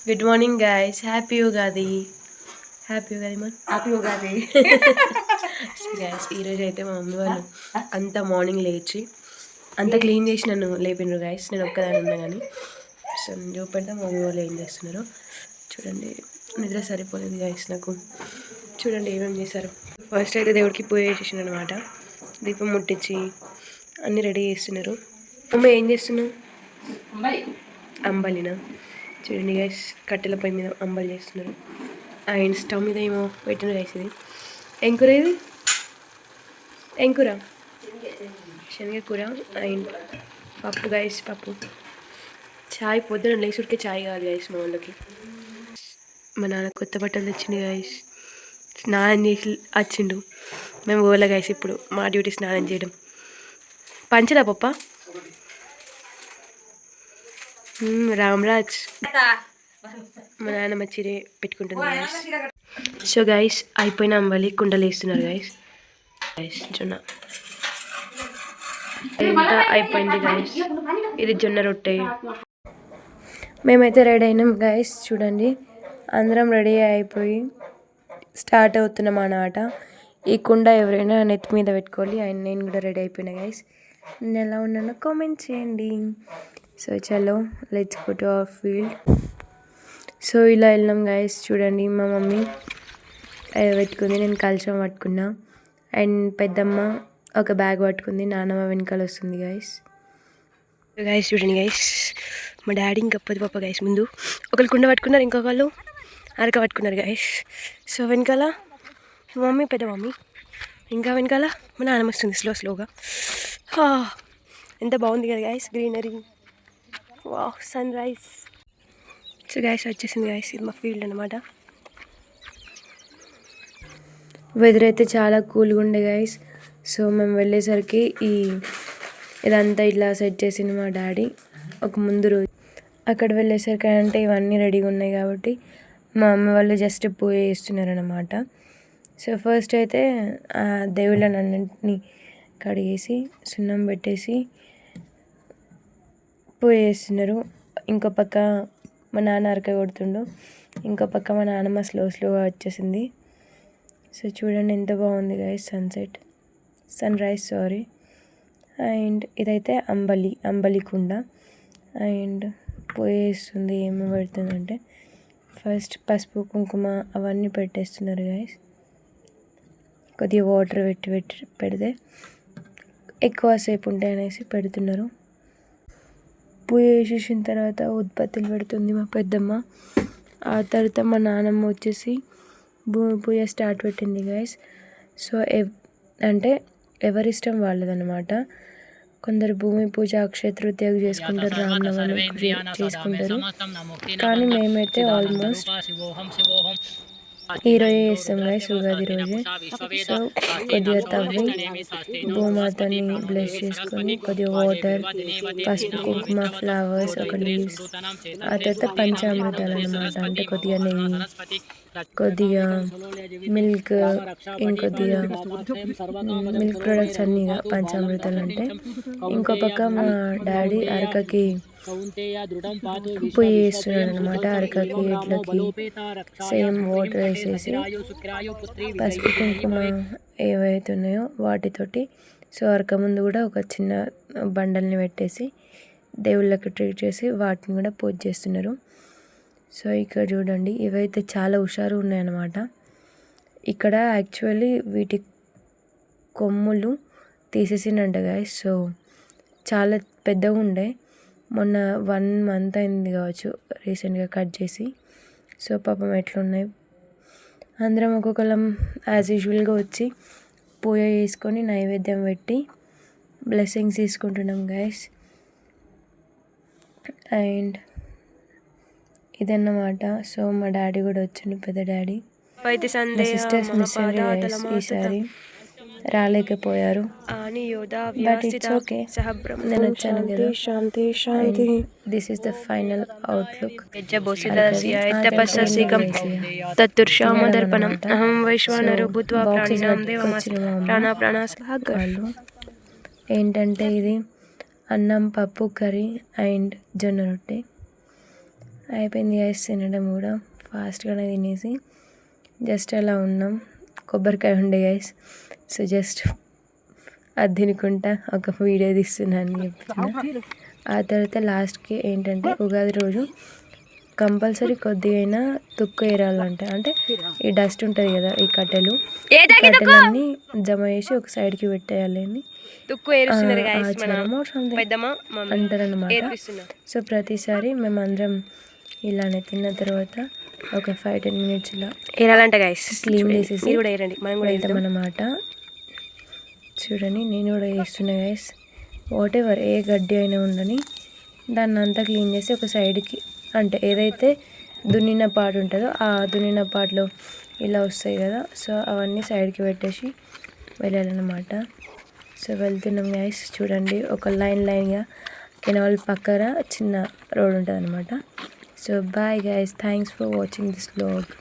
Good morning guys, happy Ugadi. Happy Ugadi మన happy Ugadi guys. ఈరోజు అయితే మా మమ్మీ వాళ్ళు అంత మార్నింగ్ లేచి అంత క్లీన్ చేసి నన్ను లేపినారు గైస్. నేను ఒక్కదాన్ని ఉన్నా కానీ సో నేను చూపెడతా మా మమ్మీ వాళ్ళు ఏం చేస్తున్నారు చూడండి. నిద్ర సరిపోలేదు గైస్ నాకు. చూడండి ఏమేమి చేశారు. ఫస్ట్ అయితే దేవుడికి పూజ చేసేసాను అనమాట. దీపం ముట్టించి అన్నీ రెడీ చేస్తున్నారు. మమ్మీ ఏం చేస్తున్నావు? అంబలినా? చూడండి గైస్, కట్టెల పొయ్యి మీద అంబలి చేస్తున్నారు. అండ్ స్టవ్ మీద ఏమో పెట్టిన గైస్. ఇది ఏం కూర? ఇది ఏం కూర? శనగ కూర. అండ్ పప్పు గైస్, పప్పు. చాయ్ పొద్దున లేసుడికే చాయ్ కాదు గైస్ మా వాళ్ళకి. మా నాన్న కొత్త బట్టలు తెచ్చిండు గైస్. స్నానం చేసి వచ్చిండు. మేము పోలే గైస్, ఇప్పుడు మా డ్యూటీ స్నానం చేయడం. పంచలా పప్ప రామ్రాజ్. మా నాన్నమ్మ చీర పెట్టుకుంటుంది గైస్. సో గైస్ అయిపోయిన అంబలి కుండలు వేస్తున్నారు గైస్. గైస్ జొన్న ఎంత అయిపోయింది గైస్. ఇది జొన్న రొట్టె. మేమైతే రెడీ అయినాం గైస్. చూడండి అందరం రెడీ అయిపోయి స్టార్ట్ అవుతున్నాం అన్నమాట. ఈ కుండ ఎవరైనా నెత్తి మీద పెట్టుకోవాలి. అండ్ నేను కూడా రెడీ అయిపోయినా గైస్. నేను ఎలా ఉన్నానో కామెంట్ చేయండి. సో చలో let's go to our field. So ఇలా వెళ్ళినాం గైస్. చూడండి మా మమ్మీ పెట్టుకుంది, నేను కలశం పట్టుకున్నా. అండ్ పెద్దమ్మ ఒక బ్యాగ్ పట్టుకుంది, నాన్నమ్మ వెనకాల వస్తుంది గైస్. గైస్ చూడండి గైస్, మా డాడీ ఇంకా పది పాప గైస్. ముందు ఒకళ్ళు కుండ పట్టుకున్నారు, ఇంకొకళ్ళు అరక పట్టుకున్నారు గైస్. సో వెనకాల మమ్మీ, పెద్ద మమ్మీ, ఇంకా వెనకాల మా నాన్నమ్మ వస్తుంది స్లోగా. ఎంత బాగుంది కదా guys, greenery. Wow, sunrise. So guys వచ్చేసింది గైస్, ఇది మా ఫీల్డ్ అనమాట. వెదర్ అయితే చాలా కూల్గా ఉండే గైస్. సో మేము వెళ్ళేసరికి ఇదంతా ఇట్లా సెట్ చేసింది మా డాడీ ఒక ముందు రోజు. అక్కడ వెళ్ళేసరికి అంటే ఇవన్నీ రెడీగా ఉన్నాయి కాబట్టి మా అమ్మ వాళ్ళు జస్ట్ పూజ చేస్తున్నారు అనమాట. సో ఫస్ట్ అయితే దేవుళ్ళని అన్నింటినీ కడిగేసి సున్నం పెట్టేసి పూజ చేస్తున్నారు. ఇంకో పక్క మా నాన్న అరక కొడుతుండు, ఇంకో పక్క మా నాన్నమ్మ స్లోగా వచ్చేసింది. సో చూడండి ఎంత బాగుంది guys, sunrise sorry. And ఇదైతే అంబలి కుండ. అండ్ పూజ చేస్తుంది. ఏమి పెడుతుందంటే ఫస్ట్ పసుపు కుంకుమ అవన్నీ పెట్టేస్తున్నారు గైస్. కొద్దిగా వాటర్ పెడితే ఎక్కువసేపు ఉంటాయి అనేసి పెడుతున్నారు. పూజ చేసేసిన తర్వాత ఉత్పత్తులు పెడుతుంది మా పెద్దమ్మ. ఆ తర్వాత మా నాన్నమ్మ వచ్చేసి భూమి పూజ స్టార్ట్ పెట్టింది గైస్. సో అంటే ఎవరిష్టం వాళ్ళదనమాట. కొందరు భూమి పూజ అక్షయ తృతీయకు చేసుకుంటారు, రామనవమి చేసుకుంటారు. కానీ మేమైతే ఆల్మోస్ట్ ఈరోజే చేస్తాం గైస్, ఉగాది రోజే. సో కొద్దిగా తవ్వి భూమాతని బ్లెస్ చేసుకొని కొద్దిగా వాటర్, పసుపు కుంకుమ, ఫ్లవర్స్, ఒక లీవ్స్, ఆ తర్వాత పంచామృతాలు అనమాట. అంటే కొద్దిగా నెయ్యి, కొద్దిగా మిల్క్, ఇంకొద్దిగా మిల్క్ ప్రొడక్ట్స్ అన్నీ పంచామృతాలు అంటే. ఇంకో పక్క మా డాడీ అరకకి పూజ చేస్తున్నాడు అనమాట. అరకకి ఎడ్లకి సేమ్ వాటర్ వేసేసి పసుపు కుంకుమ ఏవైతే ఉన్నాయో వాటితోటి. సో అరక ముందు కూడా ఒక చిన్న బండల్ని పెట్టేసి దేవుళ్ళకి ట్రీట్ చేసి వాటిని కూడా పూజ చేస్తున్నారు. సో ఇక్కడ చూడండి, ఇవైతే చాలా హుషారు ఉన్నాయన్నమాట. ఇక్కడ యాక్చువల్లీ వీటి కొమ్ములు తీసేసినంట గాయస్. సో చాలా పెద్దగా ఉండే, మొన్న 1 month అయింది కావచ్చు రీసెంట్గా కట్ చేసి. సో పాపం ఎట్లున్నాయి. అందరం ఒక్కొక్కరం యాజ్ యూజువల్గా వచ్చి పూజ చేసుకొని నైవేద్యం పెట్టి బ్లెస్సింగ్స్ తీసుకుంటున్నాం గైస్. అండ్ ఇదన్నమాట. సో మా డాడీ కూడా వచ్చిండు, పెద్ద డాడీ. మా సిస్టర్స్ మిస్ అయ్యారు ఈసారి, రాలేకపోయారు. బట్ ఇట్స్ ఓకే, నేను వచ్చాను కదా. శాంతి. This is the final outlook. ఏంటంటే ఇది అన్నం, పప్పు, కర్రీ అండ్ జొన్న రొట్టె. అయిపోయింది గైస్ తినడం కూడా. ఫాస్ట్గానే తినేసి జస్ట్ అలా ఉన్నాం. కొబ్బరికాయ ఉండే గైస్, సో జస్ట్ అది తినుకుంటా ఒక వీడియో తీస్తున్నాను చెప్తున్నా. ఆ తర్వాత లాస్ట్కి ఏంటంటే ఉగాది రోజు కంపల్సరీ కొద్దిగా అయినా తుక్కు ఏరాలంట. అంటే ఈ డస్ట్ ఉంటుంది కదా, ఈ కట్టెలన్నీ జమ చేసి ఒక సైడ్కి పెట్టేయాలి అని ఆచారము అంటారనమాట. సో ప్రతిసారి మేమందరం ఇలానే తిన్న తర్వాత ఒక 5-10 minutes ఇలా ఏరాలంట గైస్, క్లీన్ చేసేసి వెళ్తామన్నమాట. చూడండి నేను కూడా చేస్తున్నా గైస్. వాట్ ఎవర్ ఏ గడ్డి అయినా ఉండని దాన్ని అంతా క్లీన్ చేసి ఒక సైడ్కి, అంటే ఏదైతే దున్నిన పార్ట్ ఉంటుందో ఆ దున్నిన పార్ట్లో ఇలా వస్తాయి కదా, సో అవన్నీ సైడ్కి పెట్టేసి వెళ్ళాలన్నమాట. సో వెళ్తున్నాం గైస్. చూడండి ఒక లైన్గా కెనాల్ పక్కన చిన్న రోడ్ ఉంటుంది అనమాట. So bye guys, thanks for watching this vlog.